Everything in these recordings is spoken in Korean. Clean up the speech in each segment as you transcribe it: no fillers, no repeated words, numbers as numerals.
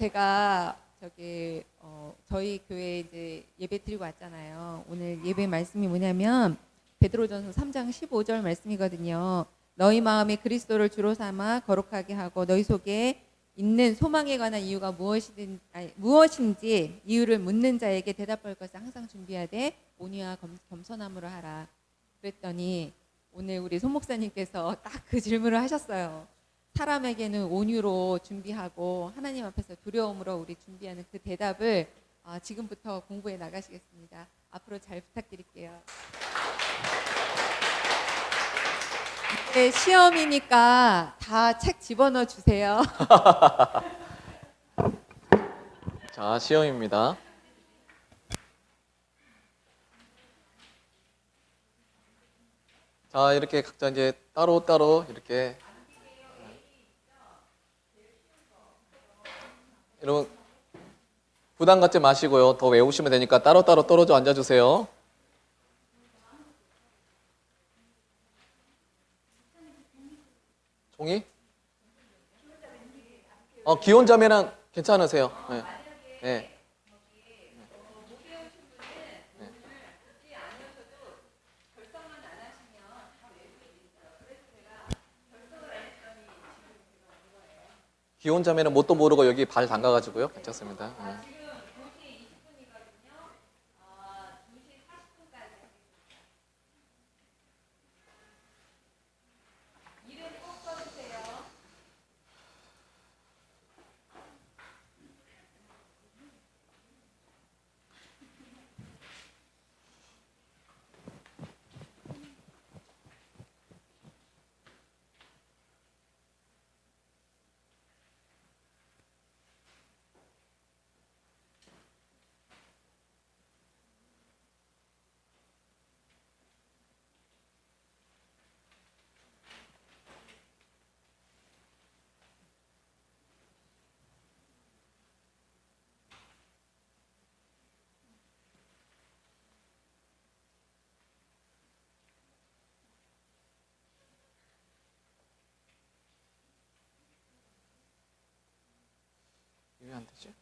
제가 저희 교회 이제 예배 드리고 왔잖아요. 오늘 예배 말씀이 뭐냐면 베드로전서 3장 15절 말씀이거든요. 너희 마음에 그리스도를 주로 삼아 거룩하게 하고 너희 속에 있는 소망에 관한 이유가 무엇인지 이유를 묻는 자에게 대답할 것을 항상 준비하되 온유와 겸손함으로 하라. 그랬더니 오늘 우리 손 목사님께서 딱 그 질문을 하셨어요. 사람에게는 온유로 준비하고 하나님 앞에서 두려움으로 우리 준비하는 그 대답을 지금부터 공부해 나가시겠습니다. 앞으로 잘 부탁드릴게요. 이제 시험이니까 다 책 집어넣어 주세요. 자, 시험입니다. 자, 이렇게 각자 이제 따로따로 이렇게 여러분 부담 갖지 마시고요. 더 외우시면 되니까 따로따로 떨어져 앉아주세요. 종이? 기혼자매는 괜찮으세요. 네. 네. 기혼자매는 뭣도 모르고 여기 발 담가가지고요. 괜찮습니다. 네. 왜 안 되지?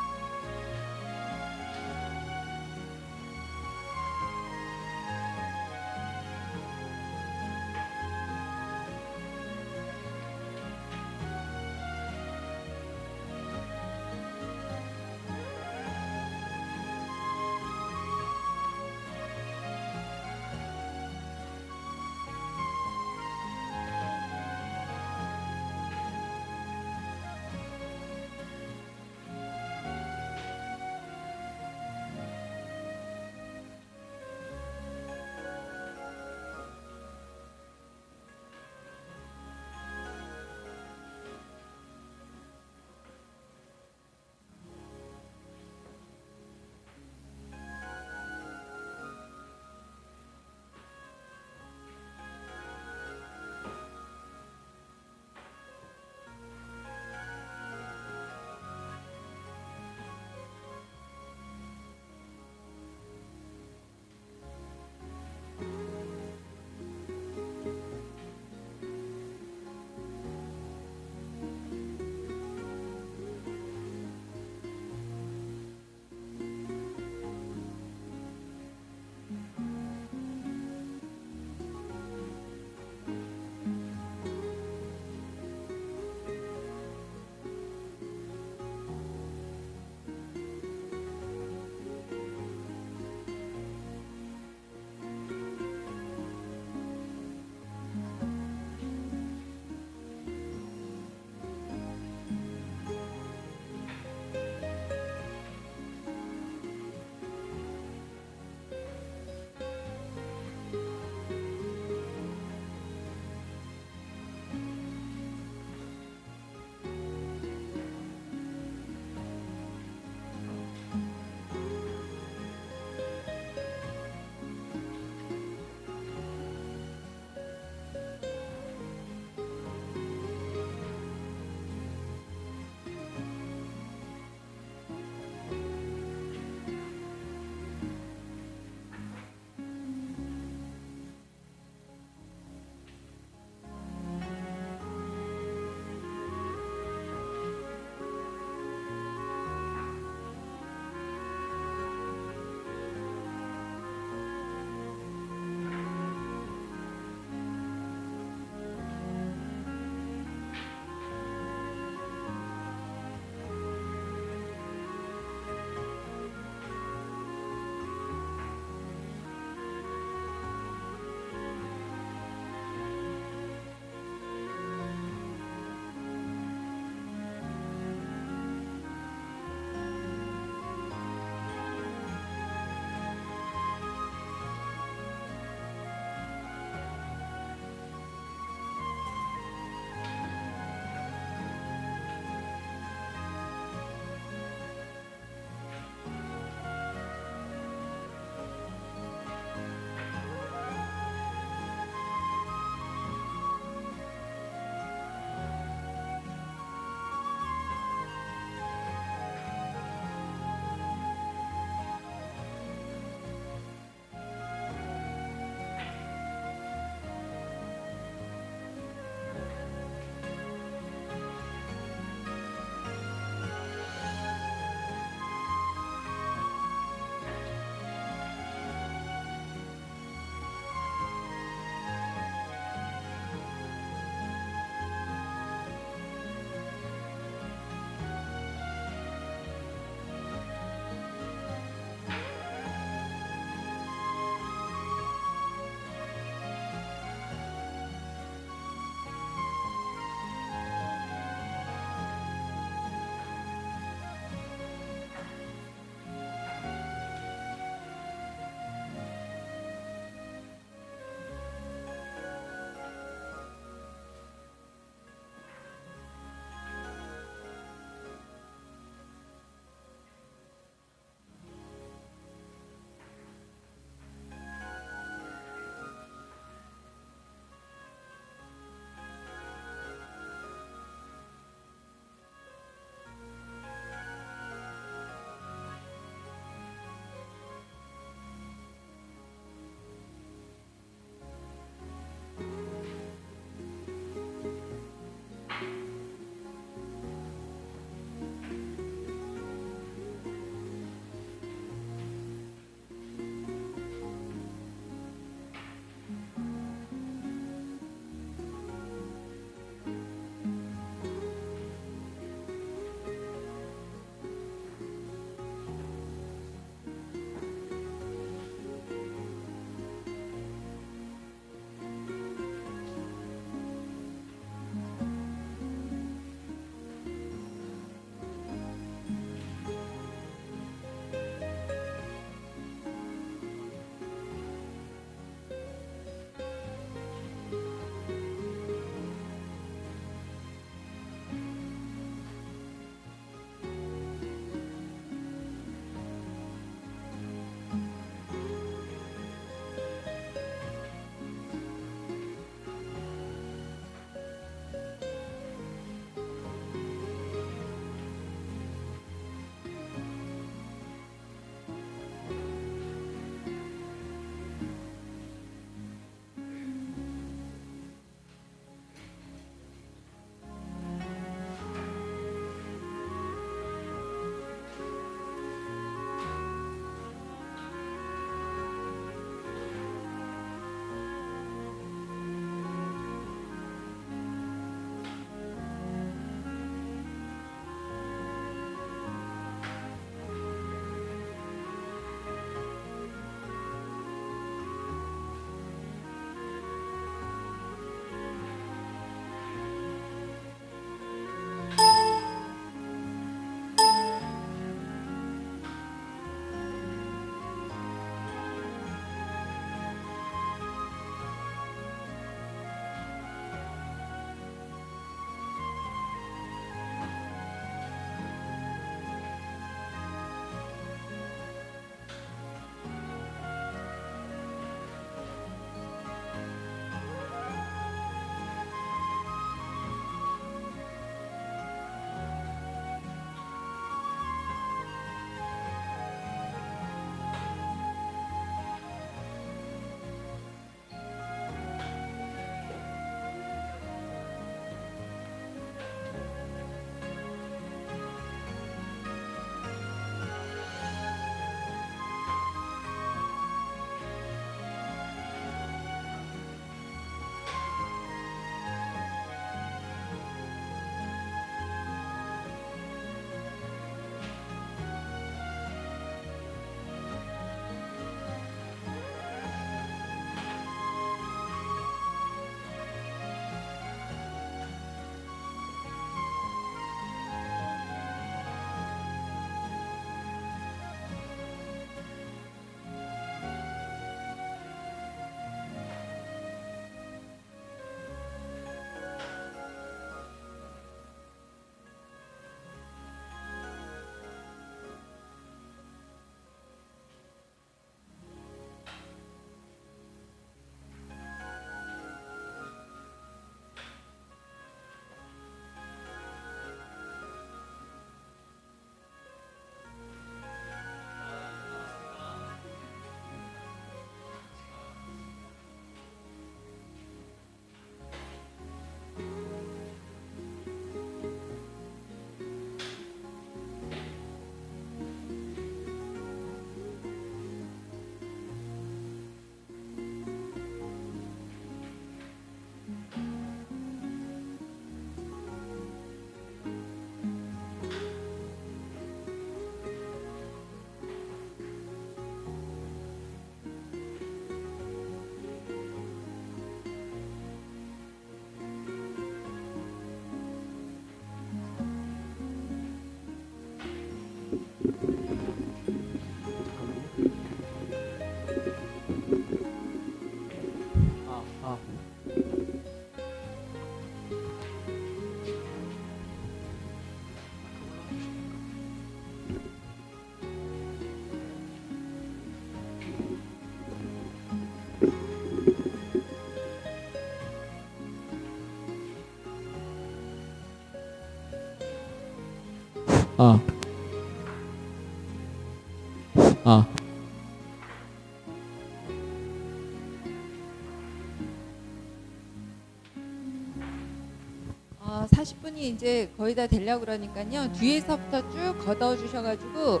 아, 40분이 이제 거의 다 되려고 그러니까요. 뒤에서부터 쭉 걷어 주셔가지고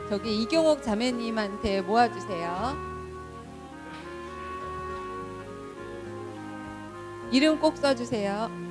저기 이경옥 자매님한테 모아주세요. 이름 꼭 써주세요.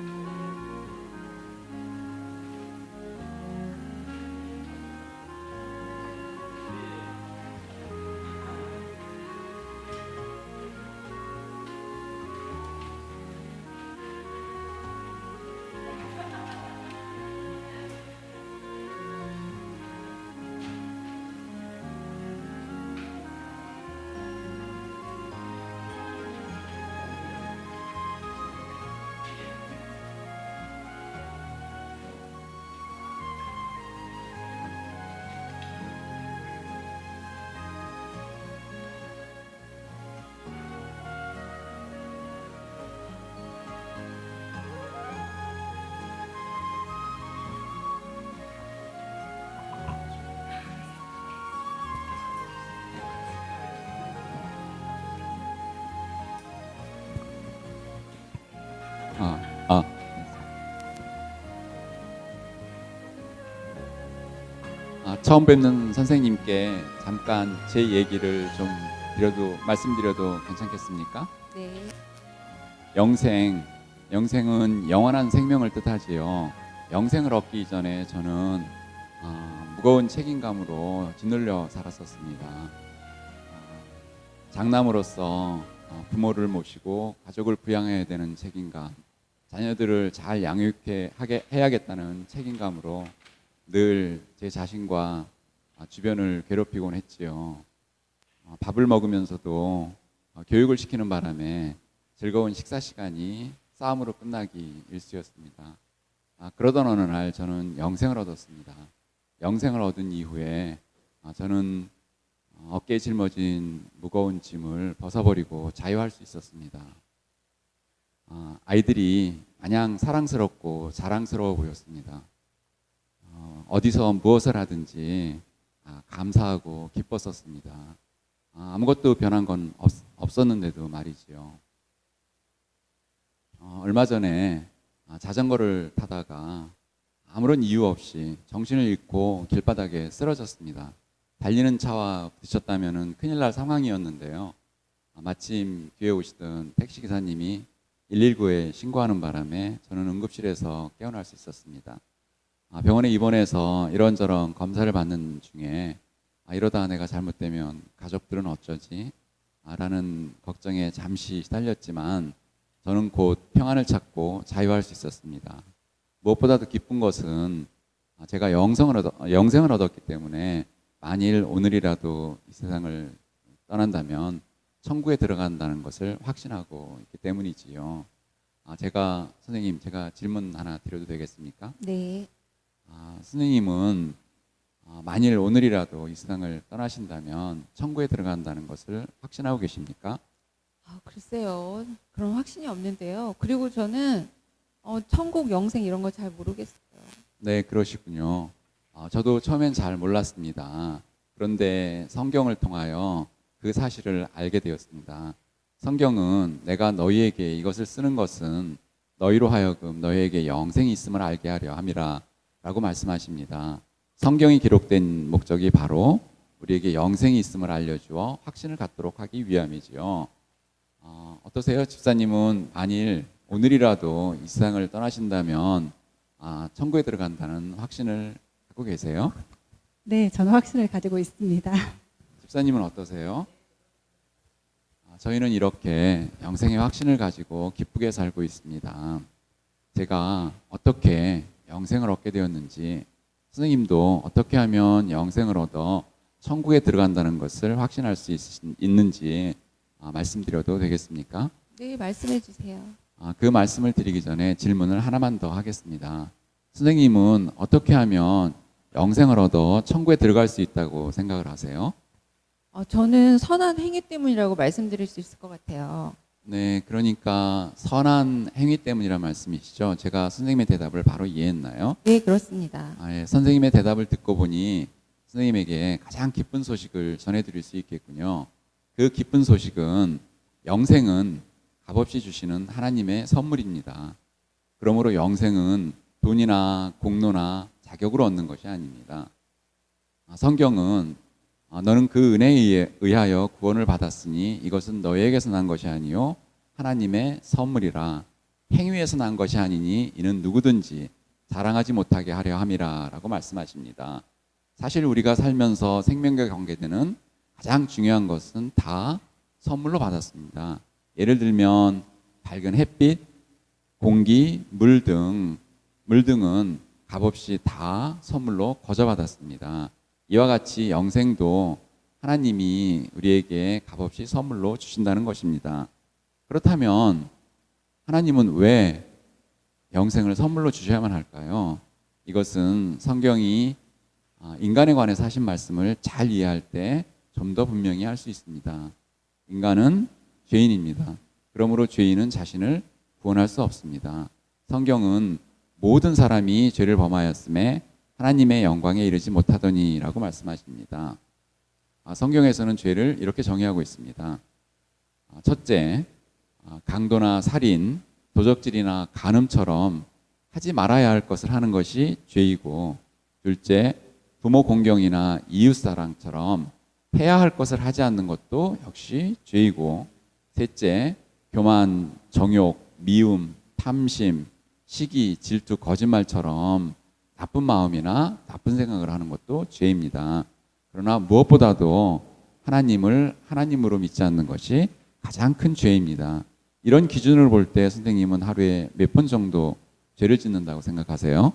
아, 아, 처음 뵙는 선생님께 잠깐 제 얘기를 좀 말씀드려도 괜찮겠습니까? 네. 영생은 영원한 생명을 뜻하지요. 영생을 얻기 전에 저는 무거운 책임감으로 짓눌려 살았었습니다. 장남으로서 부모를 모시고 가족을 부양해야 되는 책임감, 자녀들을 잘 해야겠다는 책임감으로 늘 제 자신과 주변을 괴롭히곤 했지요. 밥을 먹으면서도 교육을 시키는 바람에 즐거운 식사 시간이 싸움으로 끝나기 일쑤였습니다. 그러던 어느 날 저는 영생을 얻었습니다. 영생을 얻은 이후에 저는 어깨에 짊어진 무거운 짐을 벗어버리고 자유할 수 있었습니다. 아이들이 마냥 사랑스럽고 자랑스러워 보였습니다. 어디서 무엇을 하든지 감사하고 기뻤었습니다. 아무것도 변한 건 없었는데도 말이지요. 얼마 전에 자전거를 타다가 아무런 이유 없이 정신을 잃고 길바닥에 쓰러졌습니다. 달리는 차와 부딪혔다면 큰일 날 상황이었는데요. 마침 뒤에 오시던 택시기사님이 119에 신고하는 바람에 저는 응급실에서 깨어날 수 있었습니다. 병원에 입원해서 이런저런 검사를 받는 중에 이러다 내가 잘못되면 가족들은 어쩌지? 라는 걱정에 잠시 시달렸지만 저는 곧 평안을 찾고 자유할 수 있었습니다. 무엇보다도 기쁜 것은 제가 영생을 얻었기 때문에 만일 오늘이라도 이 세상을 떠난다면 천국에 들어간다는 것을 확신하고 있기 때문이지요. 선생님, 제가 질문 하나 드려도 되겠습니까? 네. 선생님은 만일 오늘이라도 이 세상을 떠나신다면 천국에 들어간다는 것을 확신하고 계십니까? 글쎄요. 그런 확신이 없는데요. 그리고 저는 천국 영생 이런 거 잘 모르겠어요. 네, 그러시군요. 저도 처음엔 잘 몰랐습니다. 그런데 성경을 통하여 그 사실을 알게 되었습니다. 성경은 내가 너희에게 이것을 쓰는 것은 너희로 하여금 너희에게 영생이 있음을 알게 하려 함이라 라고 말씀하십니다. 성경이 기록된 목적이 바로 우리에게 영생이 있음을 알려주어 확신을 갖도록 하기 위함이지요. 어떠세요? 집사님은 만일 오늘이라도 이 세상을 떠나신다면 천국에 들어간다는 확신을 갖고 계세요? 네, 저는 확신을 가지고 있습니다. 집사님은 어떠세요? 저희는 이렇게 영생의 확신을 가지고 기쁘게 살고 있습니다. 제가 어떻게 영생을 얻게 되었는지, 선생님도 어떻게 하면 영생을 얻어 천국에 들어간다는 것을 확신할 수 있는지 말씀드려도 되겠습니까? 네, 말씀해 주세요. 그 말씀을 드리기 전에 질문을 하나만 더 하겠습니다. 선생님은 어떻게 하면 영생을 얻어 천국에 들어갈 수 있다고 생각을 하세요? 저는 선한 행위 때문이라고 말씀드릴 수 있을 것 같아요. 네, 그러니까 선한 행위 때문이란 말씀이시죠? 제가 선생님의 대답을 바로 이해했나요? 네, 그렇습니다. 예, 선생님의 대답을 듣고 보니 선생님에게 가장 기쁜 소식을 전해드릴 수 있겠군요. 그 기쁜 소식은 영생은 값없이 주시는 하나님의 선물입니다. 그러므로 영생은 돈이나 공로나 자격으로 얻는 것이 아닙니다. 성경은 너는 그 은혜에 의하여 구원을 받았으니 이것은 너희에게서 난 것이 아니요 하나님의 선물이라. 행위에서 난 것이 아니니 이는 누구든지 자랑하지 못하게 하려 함이라 라고 말씀하십니다. 사실 우리가 살면서 생명과 관계되는 가장 중요한 것은 다 선물로 받았습니다. 예를 들면 밝은 햇빛, 공기, 물 등은 값없이 다 선물로 거저받았습니다. 이와 같이 영생도 하나님이 우리에게 값없이 선물로 주신다는 것입니다. 그렇다면 하나님은 왜 영생을 선물로 주셔야만 할까요? 이것은 성경이 인간에 관해서 하신 말씀을 잘 이해할 때 좀 더 분명히 할 수 있습니다. 인간은 죄인입니다. 그러므로 죄인은 자신을 구원할 수 없습니다. 성경은 모든 사람이 죄를 범하였음에 하나님의 영광에 이르지 못하더니라고 말씀하십니다. 성경에서는 죄를 이렇게 정의하고 있습니다. 첫째, 강도나 살인, 도적질이나 간음처럼 하지 말아야 할 것을 하는 것이 죄이고, 둘째, 부모 공경이나 이웃사랑처럼 해야 할 것을 하지 않는 것도 역시 죄이고, 셋째, 교만, 정욕, 미움, 탐심, 시기, 질투, 거짓말처럼 나쁜 마음이나 나쁜 생각을 하는 것도 죄입니다. 그러나 무엇보다도 하나님을 하나님으로 믿지 않는 것이 가장 큰 죄입니다. 이런 기준을 볼 때 선생님은 하루에 몇 번 정도 죄를 짓는다고 생각하세요?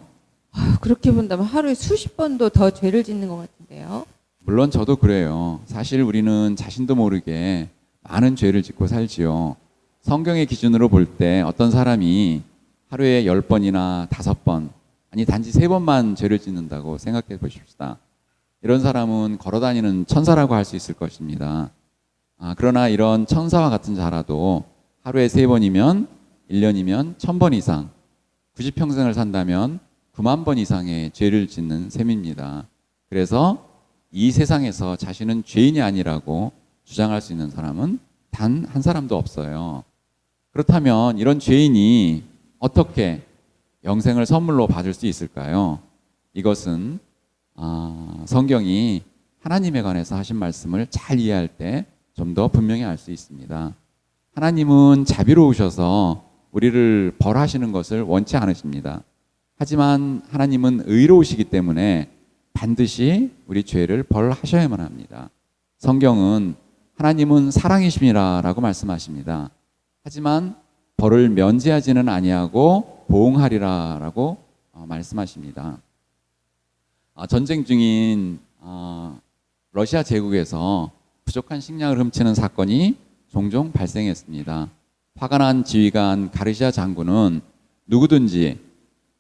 그렇게 본다면 하루에 수십 번도 더 죄를 짓는 것 같은데요. 물론 저도 그래요. 사실 우리는 자신도 모르게 많은 죄를 짓고 살지요. 성경의 기준으로 볼 때 어떤 사람이 하루에 10번이나 5번, 아니 단지 3번만 죄를 짓는다고 생각해 보십시다. 이런 사람은 걸어다니는 천사라고 할 수 있을 것입니다. 그러나 이런 천사와 같은 자라도 하루에 3번이면 1년이면 1000번 이상, 90평생을 산다면 9만 번 이상의 죄를 짓는 셈입니다. 그래서 이 세상에서 자신은 죄인이 아니라고 주장할 수 있는 사람은 단 한 사람도 없어요. 그렇다면 이런 죄인이 어떻게 영생을 선물로 받을 수 있을까요? 이것은 성경이 하나님에 관해서 하신 말씀을 잘 이해할 때 좀 더 분명히 알 수 있습니다. 하나님은 자비로우셔서 우리를 벌하시는 것을 원치 않으십니다. 하지만 하나님은 의로우시기 때문에 반드시 우리 죄를 벌하셔야만 합니다. 성경은 하나님은 사랑이심이라라고 말씀하십니다. 하지만 벌을 면제하지는 아니하고 보응하리라라고 말씀하십니다. 전쟁 중인 러시아 제국에서 부족한 식량을 훔치는 사건이 종종 발생했습니다. 화가 난 지휘관 가르시아 장군은 누구든지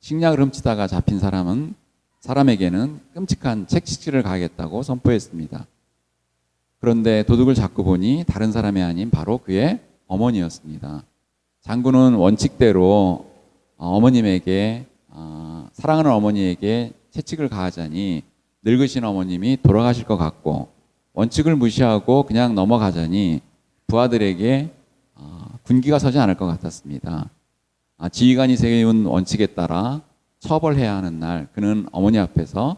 식량을 훔치다가 잡힌 사람에게는 끔찍한 책찍질을 가하겠다고 선포했습니다. 그런데 도둑을 잡고 보니 다른 사람이 아닌 바로 그의 어머니였습니다. 장군은 원칙대로 어머님에게 사랑하는 어머니에게 채찍을 가하자니 늙으신 어머님이 돌아가실 것 같고, 원칙을 무시하고 그냥 넘어가자니 부하들에게 군기가 서지 않을 것 같았습니다. 지휘관이 세운 원칙에 따라 처벌해야 하는 날, 그는 어머니 앞에서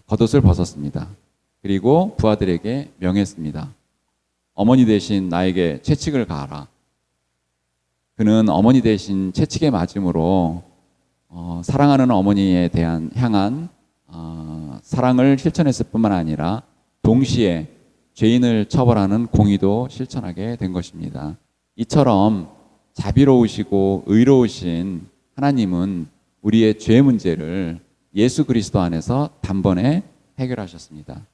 겉옷을 벗었습니다. 그리고 부하들에게 명했습니다. 어머니 대신 나에게 채찍을 가하라. 그는 어머니 대신 채찍에 맞음으로 사랑하는 어머니에 대한 향한 사랑을 실천했을 뿐만 아니라 동시에 죄인을 처벌하는 공의도 실천하게 된 것입니다. 이처럼 자비로우시고 의로우신 하나님은 우리의 죄 문제를 예수 그리스도 안에서 단번에 해결하셨습니다.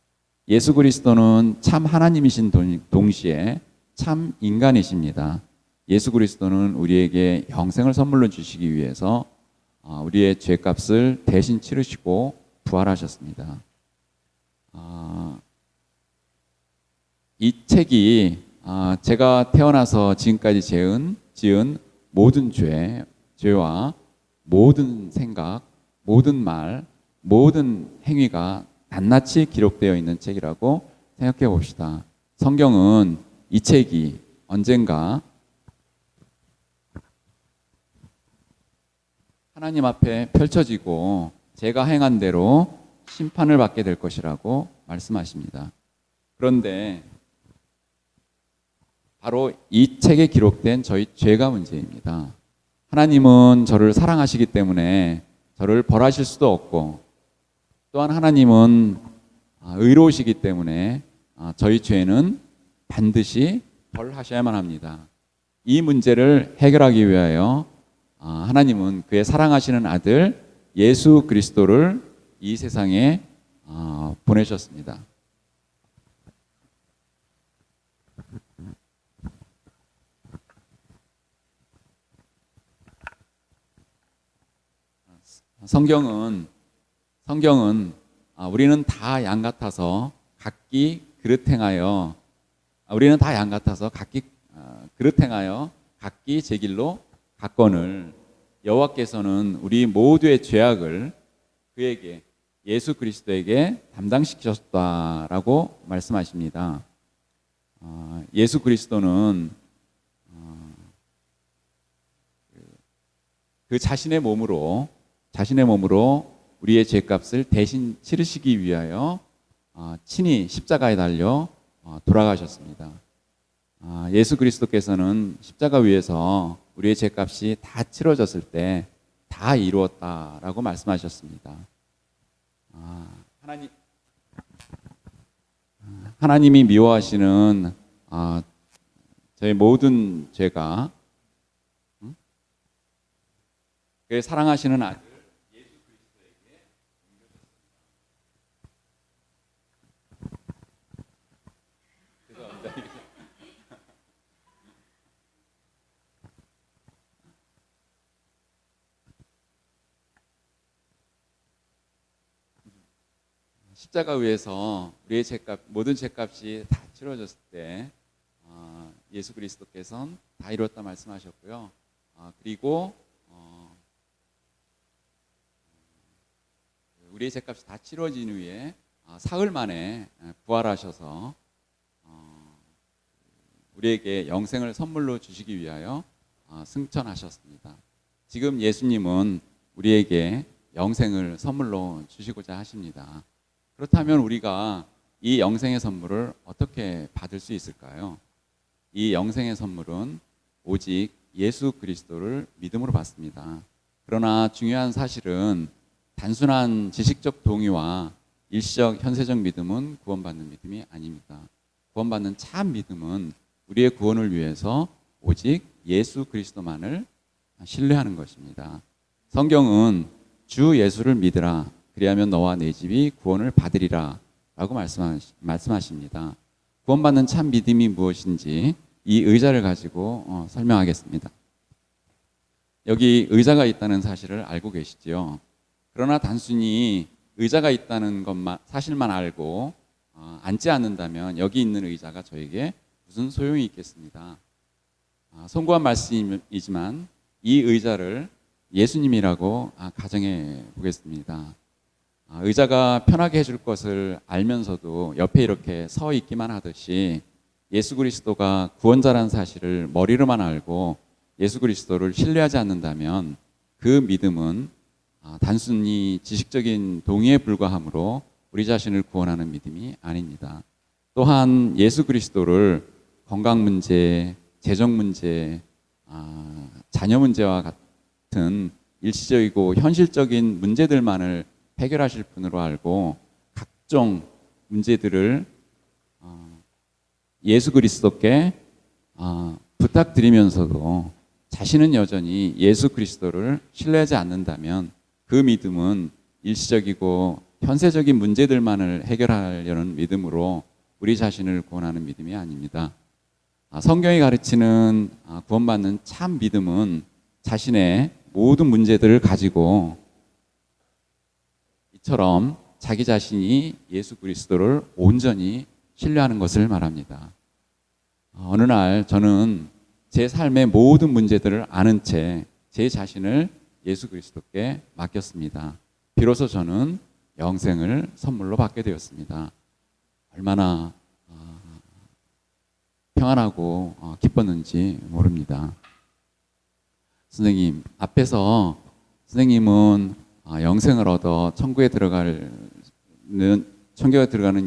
예수 그리스도는 참 하나님이신 동시에 참 인간이십니다. 예수 그리스도는 우리에게 영생을 선물로 주시기 위해서 우리의 죄값을 대신 치르시고 부활하셨습니다. 이 책이 제가 태어나서 지금까지 지은 모든 죄와 모든 생각, 모든 말, 모든 행위가 낱낱이 기록되어 있는 책이라고 생각해 봅시다. 성경은 이 책이 언젠가 하나님 앞에 펼쳐지고 제가 행한 대로 심판을 받게 될 것이라고 말씀하십니다. 그런데 바로 이 책에 기록된 저희 죄가 문제입니다. 하나님은 저를 사랑하시기 때문에 저를 벌하실 수도 없고, 또한 하나님은 의로우시기 때문에 저희 죄는 반드시 벌하셔야만 합니다. 이 문제를 해결하기 위하여 하나님은 그의 사랑하시는 아들 예수 그리스도를 이 세상에 보내셨습니다. 성경은 우리는 다 양 같아서 각기 그릇 행하여 각기 제 길로 갔거늘 여호와께서는 우리 모두의 죄악을 그에게 예수 그리스도에게 담당시키셨다라고 말씀하십니다. 예수 그리스도는 그 자신의 몸으로 우리의 죄값을 대신 치르시기 위하여 친히 십자가에 달려 돌아가셨습니다. 예수 그리스도께서는 십자가 위에서 우리의 죄값이 다 치러졌을 때 다 이루었다라고 말씀하셨습니다. 하나님이 미워하시는 저희 모든 죄가 그의 사랑하시는 아들 예수 그리스도에게 옮겨졌습니다. 죄송합니다. 십자가 위에서 우리의 모든 죄값이 다 치러졌을 때 예수 그리스도께서는 다 이뤘다 말씀하셨고요. 그리고 우리의 죄값이 다 치러진 후에 사흘 만에 부활하셔서 우리에게 영생을 선물로 주시기 위하여 승천하셨습니다. 지금 예수님은 우리에게 영생을 선물로 주시고자 하십니다. 그렇다면 우리가 이 영생의 선물을 어떻게 받을 수 있을까요? 이 영생의 선물은 오직 예수 그리스도를 믿음으로 받습니다. 그러나 중요한 사실은 단순한 지식적 동의와 일시적 현세적 믿음은 구원받는 믿음이 아닙니다. 구원받는 참 믿음은 우리의 구원을 위해서 오직 예수 그리스도만을 신뢰하는 것입니다. 성경은 주 예수를 믿으라 그리하면 너와 내 집이 구원을 받으리라 라고 말씀하십니다. 구원받는 참 믿음이 무엇인지 이 의자를 가지고 설명하겠습니다. 여기 의자가 있다는 사실을 알고 계시지요? 그러나 단순히 의자가 있다는 사실만 알고 앉지 않는다면 여기 있는 의자가 저에게 무슨 소용이 있겠습니까? 송구한 말씀이지만 이 의자를 예수님이라고 가정해 보겠습니다. 의자가 편하게 해줄 것을 알면서도 옆에 이렇게 서 있기만 하듯이 예수 그리스도가 구원자라는 사실을 머리로만 알고 예수 그리스도를 신뢰하지 않는다면 그 믿음은 단순히 지식적인 동의에 불과하므로 우리 자신을 구원하는 믿음이 아닙니다. 또한 예수 그리스도를 건강 문제, 재정 문제, 자녀 문제와 같은 일시적이고 현실적인 문제들만을 해결하실 분으로 알고 각종 문제들을 예수 그리스도께 부탁드리면서도 자신은 여전히 예수 그리스도를 신뢰하지 않는다면 그 믿음은 일시적이고 현세적인 문제들만을 해결하려는 믿음으로 우리 자신을 구원하는 믿음이 아닙니다. 성경이 가르치는 구원받는 참 믿음은 자신의 모든 문제들을 가지고 이처럼 자기 자신이 예수 그리스도를 온전히 신뢰하는 것을 말합니다. 어느 날 저는 제 삶의 모든 문제들을 아는 채 제 자신을 예수 그리스도께 맡겼습니다. 비로소 저는 영생을 선물로 받게 되었습니다. 얼마나 평안하고 기뻤는지 모릅니다. 선생님, 앞에서 선생님은 영생을 얻어 천국에 들어가는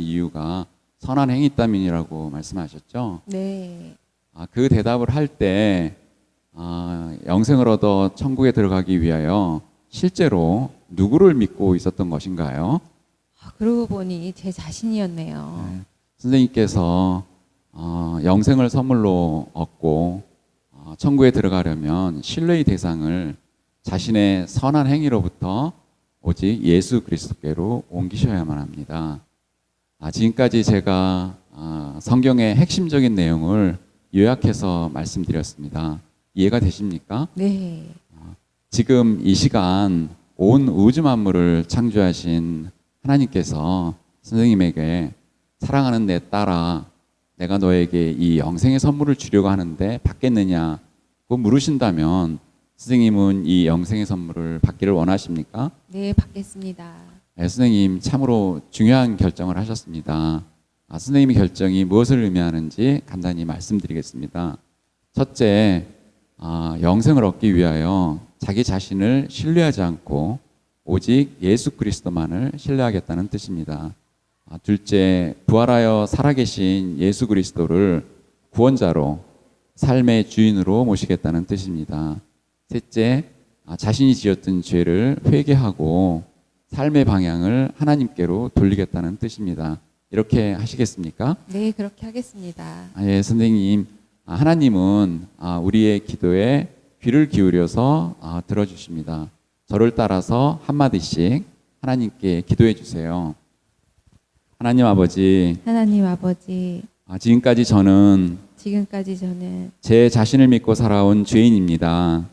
이유가 선한 행위 때문이라고 말씀하셨죠? 네. 그 대답을 할 때 영생을 얻어 천국에 들어가기 위하여 실제로 누구를 믿고 있었던 것인가요? 그러고 보니 제 자신이었네요. 네. 선생님께서 영생을 선물로 얻고 천국에 들어가려면 신뢰의 대상을 자신의 선한 행위로부터 오직 예수 그리스도께로 옮기셔야만 합니다. 지금까지 제가 성경의 핵심적인 내용을 요약해서 말씀드렸습니다. 이해가 되십니까? 네. 지금 이 시간 온 우주 만물을 창조하신 하나님께서 선생님에게 사랑하는 내 딸아, 내가 너에게 이 영생의 선물을 주려고 하는데 받겠느냐고 물으신다면 선생님은 이 영생의 선물을 받기를 원하십니까? 네, 받겠습니다. 네, 선생님 참으로 중요한 결정을 하셨습니다. 선생님의 결정이 무엇을 의미하는지 간단히 말씀드리겠습니다. 첫째, 영생을 얻기 위하여 자기 자신을 신뢰하지 않고 오직 예수 그리스도만을 신뢰하겠다는 뜻입니다. 둘째, 부활하여 살아계신 예수 그리스도를 구원자로 삶의 주인으로 모시겠다는 뜻입니다. 셋째, 자신이 지었던 죄를 회개하고 삶의 방향을 하나님께로 돌리겠다는 뜻입니다. 이렇게 하시겠습니까? 네, 그렇게 하겠습니다. 예, 선생님, 하나님은 우리의 기도에 귀를 기울여서 들어주십니다. 저를 따라서 한마디씩 하나님께 기도해 주세요. 하나님 아버지, 지금까지 저는 제 자신을 믿고 살아온 죄인입니다.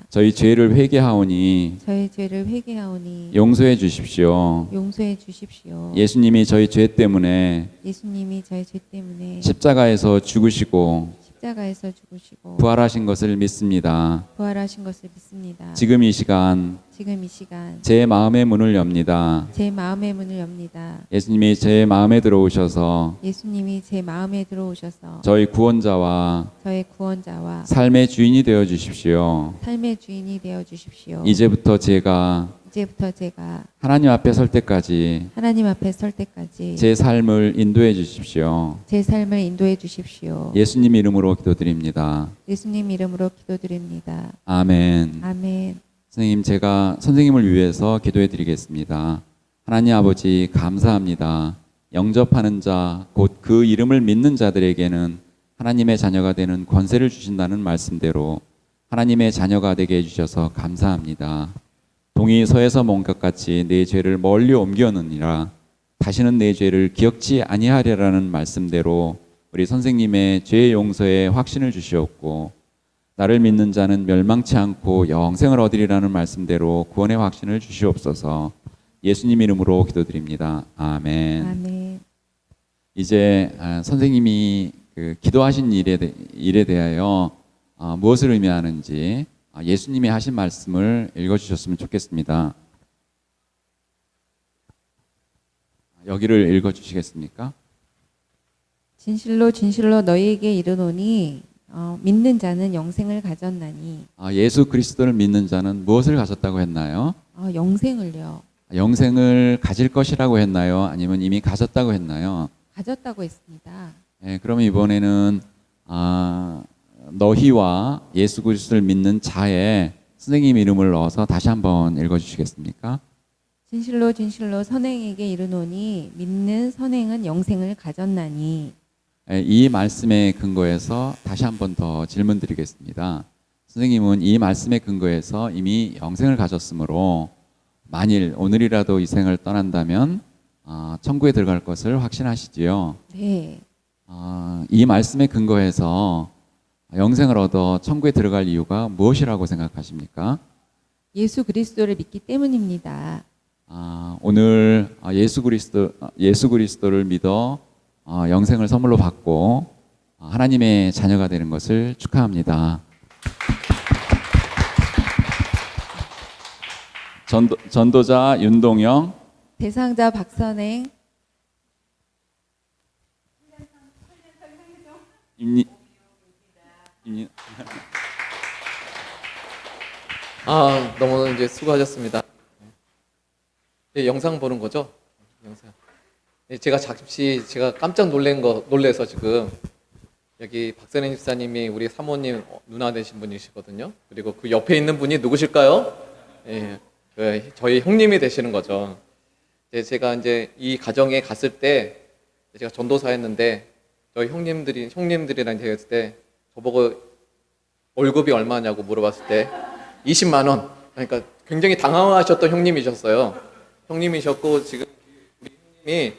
저희 죄를 회개하오니 용서해 주십시오. 예수님이 저희 죄 때문에 십자가에서 죽으시고 부활하신 것을 믿습니다. 지금 이 시간 제 마음의 문을 엽니다. 예수님이 제 마음에 들어오셔서 저희 구원자와 삶의 주인이 되어 주십시오. 이제부터 제가 하나님 앞에 설 때까지 제 삶을 인도해 주십시오. 예수님 이름으로 기도드립니다. 아멘. 선생님, 제가 선생님을 위해서 기도해 드리겠습니다. 하나님 아버지, 감사합니다. 영접하는 자, 곧 그 이름을 믿는 자들에게는 하나님의 자녀가 되는 권세를 주신다는 말씀대로 하나님의 자녀가 되게 해주셔서 감사합니다. 동이 서에서 먼 것 같이 내 죄를 멀리 옮겨느니라. 다시는 내 죄를 기억지 아니하리라는 말씀대로 우리 선생님의 죄 용서에 확신을 주시었고, 나를 믿는 자는 멸망치 않고 영생을 얻으리라는 말씀대로 구원의 확신을 주시옵소서. 예수님 이름으로 기도드립니다. 아멘. 이제 선생님이 기도하신 일에 대하여 무엇을 의미하는지 예수님이 하신 말씀을 읽어주셨으면 좋겠습니다. 여기를 읽어주시겠습니까? 진실로 진실로 너희에게 이르노니 믿는 자는 영생을 가졌나니. 예수 그리스도를 믿는 자는 무엇을 가졌다고 했나요? 영생을요. 영생을 가질 것이라고 했나요? 아니면 이미 가졌다고 했나요? 가졌다고 했습니다. 네, 그러면 이번에는 너희와 예수 그리스도를 믿는 자에 선생님 이름을 넣어서 다시 한번 읽어주시겠습니까? 진실로 진실로 선행에게 이르노니 믿는 선행은 영생을 가졌나니. 이 말씀에 근거해서 다시 한번 더 질문 드리겠습니다. 선생님은 이 말씀에 근거해서 이미 영생을 가졌으므로 만일 오늘이라도 이 생을 떠난다면 천국에 들어갈 것을 확신하시지요? 네. 이 말씀에 근거해서 영생을 얻어 천국에 들어갈 이유가 무엇이라고 생각하십니까? 예수 그리스도를 믿기 때문입니다. 오늘 예수 그리스도를 믿어 영생을 선물로 받고 하나님의 자녀가 되는 것을 축하합니다. 전도자 윤동영, 대상자 박선행, 임니, 너무 이제 수고하셨습니다. 영상 보는 거죠? 영상. 제가 잠시 제가 깜짝 놀래서 지금 여기 박선행 집사님이 우리 사모님 누나 되신 분이시거든요. 그리고 그 옆에 있는 분이 누구실까요? 예, 저희 형님이 되시는 거죠. 제가 이제 이 가정에 갔을 때 제가 전도사였는데 저희 형님들이랑 제가 했을 때 저보고 월급이 얼마냐고 물어봤을 때 20만 원. 그러니까 굉장히 당황하셨던 형님이셨어요. 형님이셨고 지금 우리 형님이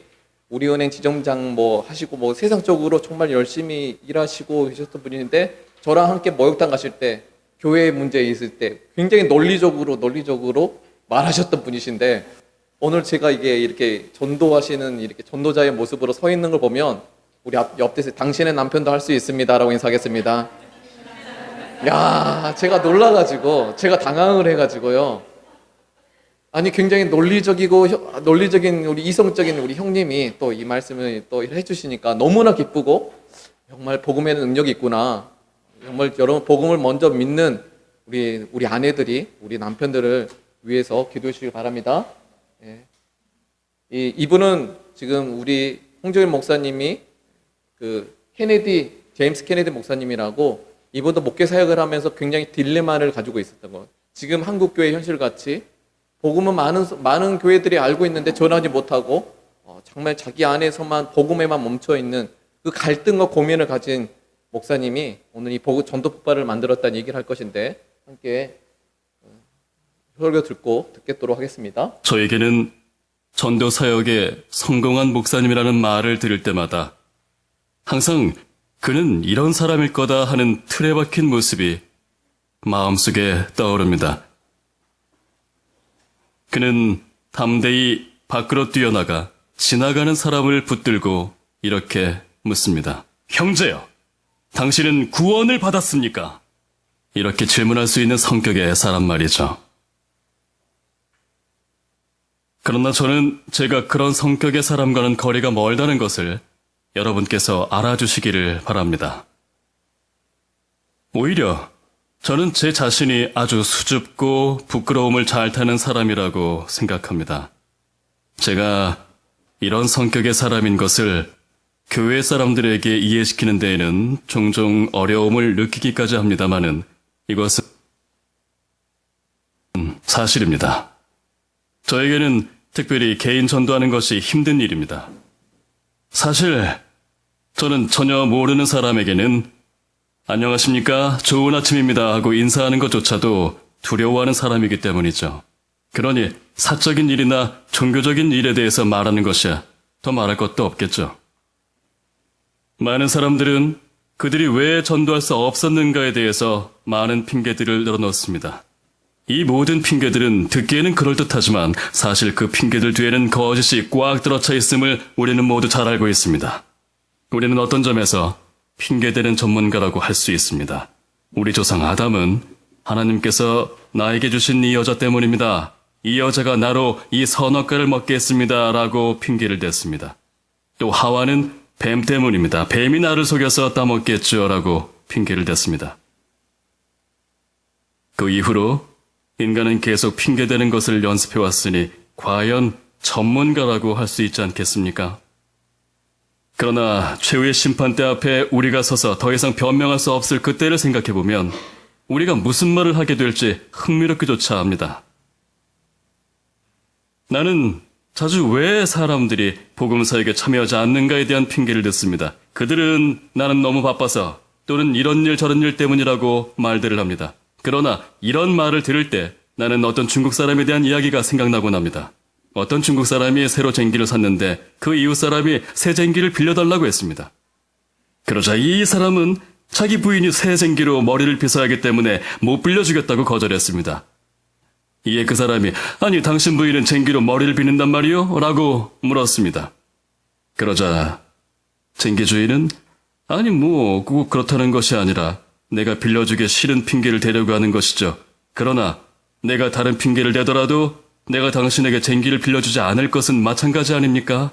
우리은행 지점장 뭐 하시고 뭐 세상적으로 정말 열심히 일하시고 계셨던 분인데 저랑 함께 목욕탕 가실 때 교회 문제 있을 때 굉장히 논리적으로 말하셨던 분이신데 오늘 제가 이게 이렇게 전도하시는 이렇게 전도자의 모습으로 서 있는 걸 보면 우리 옆에서 당신의 남편도 할 수 있습니다라고 인사하겠습니다. 야, 제가 놀라가지고 제가 당황을 해가지고요. 아니 굉장히 논리적인 우리 이성적인 우리 형님이 또 이 말씀을 또 해주시니까 너무나 기쁘고 정말 복음에는 능력이 있구나. 정말 여러분 복음을 먼저 믿는 우리 아내들이 우리 남편들을 위해서 기도해 주시기 바랍니다. 예. 이분은 지금 우리 홍조일 목사님이 그 제임스 케네디 목사님이라고 이분도 목회 사역을 하면서 굉장히 딜레마를 가지고 있었던 것. 지금 한국 교회 현실같이 복음은 많은 교회들이 알고 있는데 전하지 못하고 정말 자기 안에서만 복음에만 멈춰 있는 그 갈등과 고민을 가진 목사님이 오늘 이 전도 폭발을 만들었다는 얘기를 할 것인데 함께 설교 듣겠도록 하겠습니다. 저에게는 전도 사역에 성공한 목사님이라는 말을 들을 때마다 항상 그는 이런 사람일 거다 하는 틀에 박힌 모습이 마음속에 떠오릅니다. 그는 담대히 밖으로 뛰어나가 지나가는 사람을 붙들고 이렇게 묻습니다. 형제여, 당신은 구원을 받았습니까? 이렇게 질문할 수 있는 성격의 사람 말이죠. 그러나 저는 제가 그런 성격의 사람과는 거리가 멀다는 것을 여러분께서 알아주시기를 바랍니다. 오히려 저는 제 자신이 아주 수줍고 부끄러움을 잘 타는 사람이라고 생각합니다. 제가 이런 성격의 사람인 것을 교회 사람들에게 이해시키는 데에는 종종 어려움을 느끼기까지 합니다마는 이것은 사실입니다. 저에게는 특별히 개인 전도하는 것이 힘든 일입니다. 사실 저는 전혀 모르는 사람에게는 안녕하십니까? 좋은 아침입니다 하고 인사하는 것조차도 두려워하는 사람이기 때문이죠. 그러니 사적인 일이나 종교적인 일에 대해서 말하는 것이야 더 말할 것도 없겠죠. 많은 사람들은 그들이 왜 전도할 수 없었는가에 대해서 많은 핑계들을 늘어놓습니다. 이 모든 핑계들은 듣기에는 그럴듯하지만 사실 그 핑계들 뒤에는 거짓이 꽉 들어차 있음을 우리는 모두 잘 알고 있습니다. 우리는 어떤 점에서 핑계대는 전문가라고 할 수 있습니다. 우리 조상 아담은 하나님께서 나에게 주신 이 여자 때문입니다. 이 여자가 나로 이 선악과를 먹게 했습니다. 라고 핑계를 댔습니다. 또 하와는 뱀 때문입니다. 뱀이 나를 속여서 따먹겠죠. 라고 핑계를 댔습니다. 그 이후로 인간은 계속 핑계대는 것을 연습해왔으니 과연 전문가라고 할 수 있지 않겠습니까? 그러나 최후의 심판대 앞에 우리가 서서 더 이상 변명할 수 없을 그때를 생각해보면 우리가 무슨 말을 하게 될지 흥미롭기조차 합니다. 나는 자주 왜 사람들이 복음사역에 참여하지 않는가에 대한 핑계를 듣습니다. 그들은 나는 너무 바빠서 또는 이런 일 저런 일 때문이라고 말들을 합니다. 그러나 이런 말을 들을 때 나는 어떤 중국 사람에 대한 이야기가 생각나곤 합니다. 어떤 중국 사람이 새로 쟁기를 샀는데 그 이웃 사람이 새 쟁기를 빌려달라고 했습니다. 그러자 이 사람은 자기 부인이 새 쟁기로 머리를 빗어야 하기 때문에 못 빌려주겠다고 거절했습니다. 이에 그 사람이 아니 당신 부인은 쟁기로 머리를 빗는단 말이요? 라고 물었습니다. 그러자 쟁기 주인은 아니 꼭 그렇다는 것이 아니라 내가 빌려주기 싫은 핑계를 대려고 하는 것이죠. 그러나 내가 다른 핑계를 대더라도 내가 당신에게 쟁기를 빌려주지 않을 것은 마찬가지 아닙니까?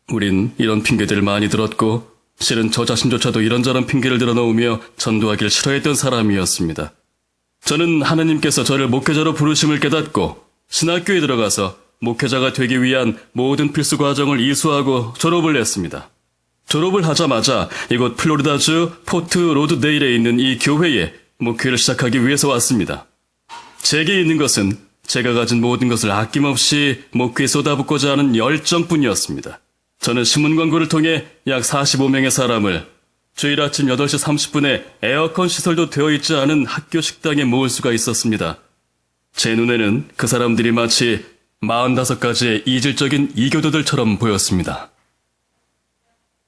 우린 이런 핑계들을 많이 들었고 실은 저 자신조차도 이런저런 핑계를 들어놓으며 전도하기를 싫어했던 사람이었습니다. 저는 하나님께서 저를 목회자로 부르심을 깨닫고 신학교에 들어가서 목회자가 되기 위한 모든 필수 과정을 이수하고 졸업을 했습니다. 졸업을 하자마자 이곳 플로리다주 포트 로드데일에 있는 이 교회에 목회를 시작하기 위해서 왔습니다. 제게 있는 것은 제가 가진 모든 것을 아낌없이 목회에 쏟아붓고자 하는 열정뿐이었습니다. 저는 신문 광고를 통해 약 45명의 사람을 주일 아침 8시 30분에 에어컨 시설도 되어 있지 않은 학교 식당에 모을 수가 있었습니다. 제 눈에는 그 사람들이 마치 45가지의 이질적인 이교도들처럼 보였습니다.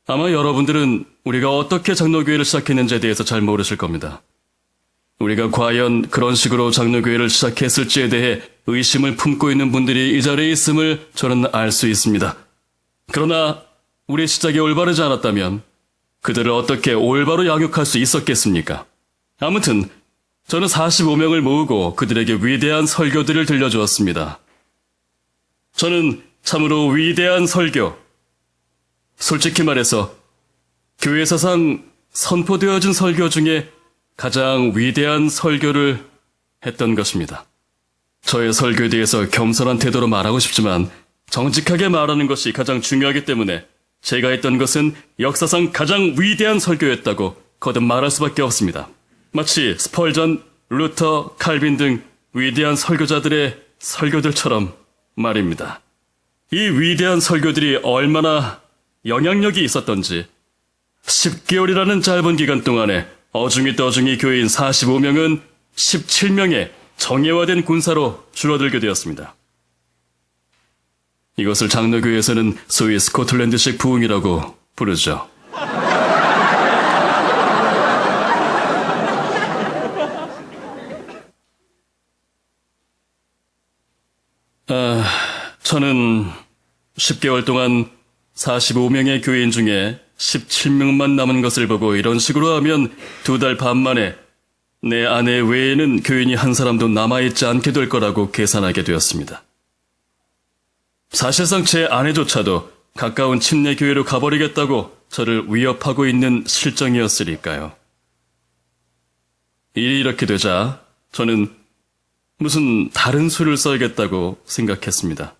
아마 여러분들은 우리가 어떻게 장로교회를 시작했는지에 대해서 잘 모르실 겁니다. 우리가 과연 그런 식으로 장로교회를 시작했을지에 대해 의심을 품고 있는 분들이 이 자리에 있음을 저는 알 수 있습니다. 그러나 우리 시작이 올바르지 않았다면 그들을 어떻게 올바로 양육할 수 있었겠습니까? 아무튼 저는 45명을 모으고 그들에게 위대한 설교들을 들려주었습니다. 저는 참으로 위대한 설교, 솔직히 말해서 교회 사상 선포되어진 설교 중에 가장 위대한 설교를 했던 것입니다. 저의 설교에 대해서 겸손한 태도로 말하고 싶지만 정직하게 말하는 것이 가장 중요하기 때문에 제가 했던 것은 역사상 가장 위대한 설교였다고 거듭 말할 수밖에 없습니다. 마치 스펄전, 루터, 칼빈 등 위대한 설교자들의 설교들처럼 말입니다. 이 위대한 설교들이 얼마나 영향력이 있었던지 10개월이라는 짧은 기간 동안에 어중이 떠중이 교인 45명은 17명의 정예화된 군사로 줄어들게 되었습니다. 이것을 장로교에서는 소위 스코틀랜드식 부흥이라고 부르죠. 저는 10개월 동안 45명의 교인 중에 17명만 남은 것을 보고 이런 식으로 하면 2달 반 만에 내 아내 외에는 교인이 한 사람도 남아있지 않게 될 거라고 계산하게 되었습니다. 사실상 제 아내조차도 가까운 침례 교회로 가버리겠다고 저를 위협하고 있는 실정이었으니까요. 일이 이렇게 되자 저는 무슨 다른 수를 써야겠다고 생각했습니다.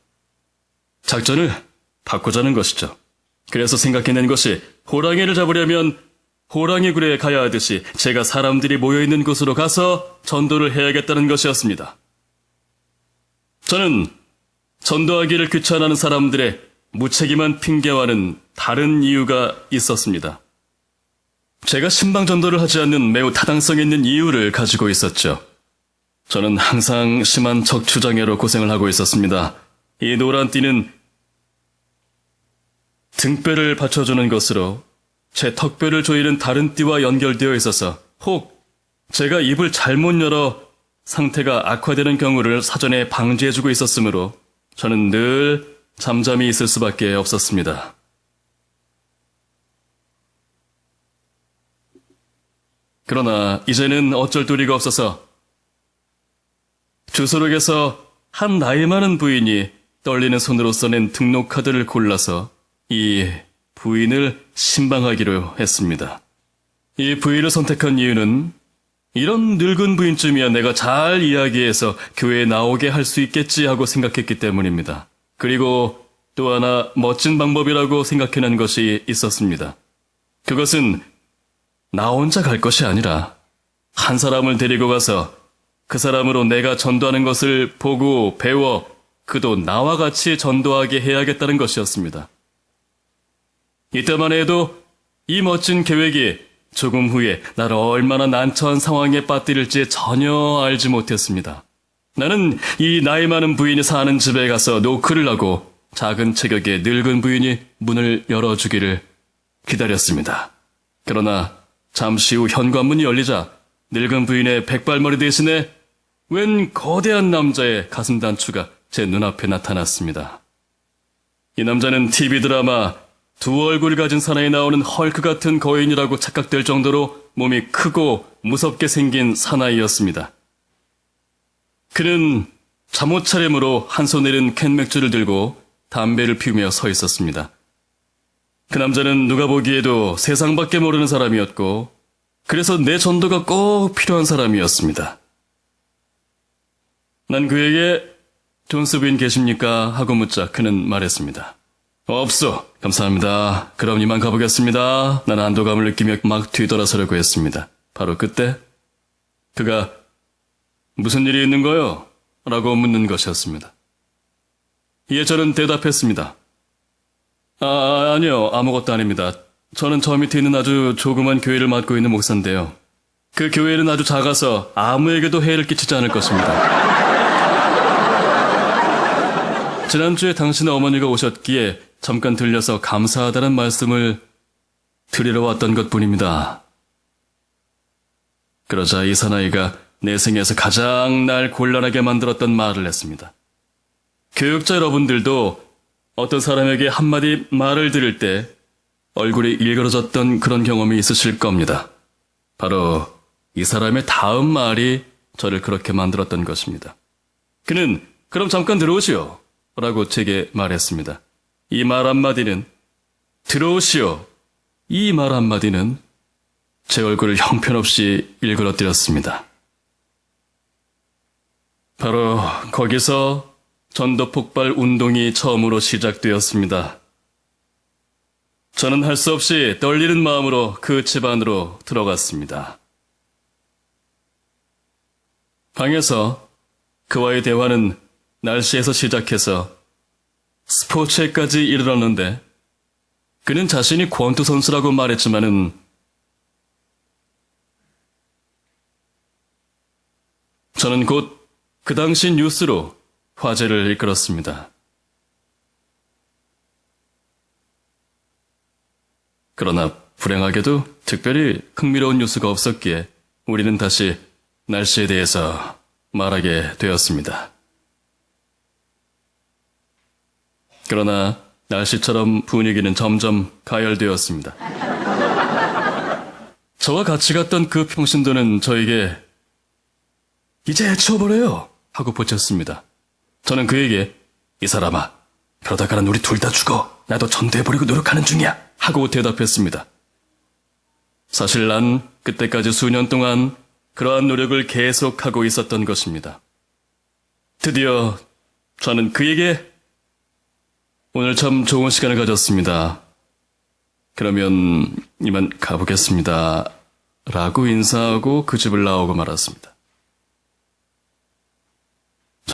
작전을 바꾸자는 것이죠. 그래서 생각해낸 것이 호랑이를 잡으려면 호랑이 굴에 가야 하듯이 제가 사람들이 모여있는 곳으로 가서 전도를 해야겠다는 것이었습니다. 저는 전도하기를 귀찮아하는 사람들의 무책임한 핑계와는 다른 이유가 있었습니다. 제가 신방 전도를 하지 않는 매우 타당성 있는 이유를 가지고 있었죠. 저는 항상 심한 척추장애로 고생을 하고 있었습니다. 이 노란 띠는 등뼈를 받쳐주는 것으로 제 턱뼈를 조이는 다른 띠와 연결되어 있어서 혹 제가 입을 잘못 열어 상태가 악화되는 경우를 사전에 방지해주고 있었으므로 저는 늘 잠잠히 있을 수밖에 없었습니다. 그러나 이제는 어쩔 도리가 없어서 주소록에서 한 나이 많은 부인이 떨리는 손으로 써낸 등록카드를 골라서 이 부인을 신방하기로 했습니다. 이 부인을 선택한 이유는 이런 늙은 부인쯤이야 내가 잘 이야기해서 교회에 나오게 할 수 있겠지 하고 생각했기 때문입니다. 그리고 또 하나 멋진 방법이라고 생각해낸 것이 있었습니다. 그것은 나 혼자 갈 것이 아니라 한 사람을 데리고 가서 그 사람으로 내가 전도하는 것을 보고 배워 그도 나와 같이 전도하게 해야겠다는 것이었습니다. 이때만 해도 이 멋진 계획이 조금 후에 나를 얼마나 난처한 상황에 빠뜨릴지 전혀 알지 못했습니다. 나는 이 나이 많은 부인이 사는 집에 가서 노크를 하고 작은 체격의 늙은 부인이 문을 열어주기를 기다렸습니다. 그러나 잠시 후 현관문이 열리자 늙은 부인의 백발머리 대신에 웬 거대한 남자의 가슴 단추가 제 눈앞에 나타났습니다. 이 남자는 TV 드라마 두 얼굴을 가진 사나이 나오는 헐크 같은 거인이라고 착각될 정도로 몸이 크고 무섭게 생긴 사나이였습니다. 그는 잠옷 차림으로 한 손에는 캔 맥주를 들고 담배를 피우며 서 있었습니다. 그 남자는 누가 보기에도 세상밖에 모르는 사람이었고 그래서 내 전도가 꼭 필요한 사람이었습니다. 난 그에게 존스 부인 계십니까? 하고 묻자 그는 말했습니다. 없소. 감사합니다. 그럼 이만 가보겠습니다. 나는 안도감을 느끼며 막 뒤돌아서려고 했습니다. 바로 그때 그가 무슨 일이 있는 거요? 라고 묻는 것이었습니다. 이에 저는 대답했습니다. 아니요. 아무것도 아닙니다. 저는 저 밑에 있는 아주 조그만 교회를 맡고 있는 목사인데요. 그 교회는 아주 작아서 아무에게도 해를 끼치지 않을 것입니다. 지난주에 당신의 어머니가 오셨기에 잠깐 들려서 감사하다는 말씀을 드리러 왔던 것뿐입니다. 그러자 이 사나이가 내 생에서 가장 날 곤란하게 만들었던 말을 했습니다. 교육자 여러분들도 어떤 사람에게 한마디 말을 들을 때 얼굴이 일그러졌던 그런 경험이 있으실 겁니다. 바로 이 사람의 다음 말이 저를 그렇게 만들었던 것입니다. 그는 그럼 잠깐 들어오시오 라고 제게 말했습니다. 이 말 한마디는 들어오시오. 이 말 한마디는 제 얼굴을 형편없이 일그러뜨렸습니다. 바로 거기서 전도 폭발 운동이 처음으로 시작되었습니다. 저는 할 수 없이 떨리는 마음으로 그 집 안으로 들어갔습니다. 방에서 그와의 대화는 날씨에서 시작해서 스포츠에까지 이르렀는데 그는 자신이 권투 선수라고 말했지만은 저는 곧 그 당시 뉴스로 화제를 이끌었습니다. 그러나 불행하게도 특별히 흥미로운 뉴스가 없었기에 우리는 다시 날씨에 대해서 말하게 되었습니다. 그러나 날씨처럼 분위기는 점점 가열되었습니다. 저와 같이 갔던 그 평신도는 저에게 이제 치워버려요 하고 보쳤습니다. 저는 그에게 이 사람아 그러다가는 우리 둘 다 죽어. 나도 전도해버리고 노력하는 중이야 하고 대답했습니다. 사실 난 그때까지 수년 동안 그러한 노력을 계속하고 있었던 것입니다. 드디어 저는 그에게 오늘 참 좋은 시간을 가졌습니다. 그러면 이만 가보겠습니다. 라고 인사하고 그 집을 나오고 말았습니다.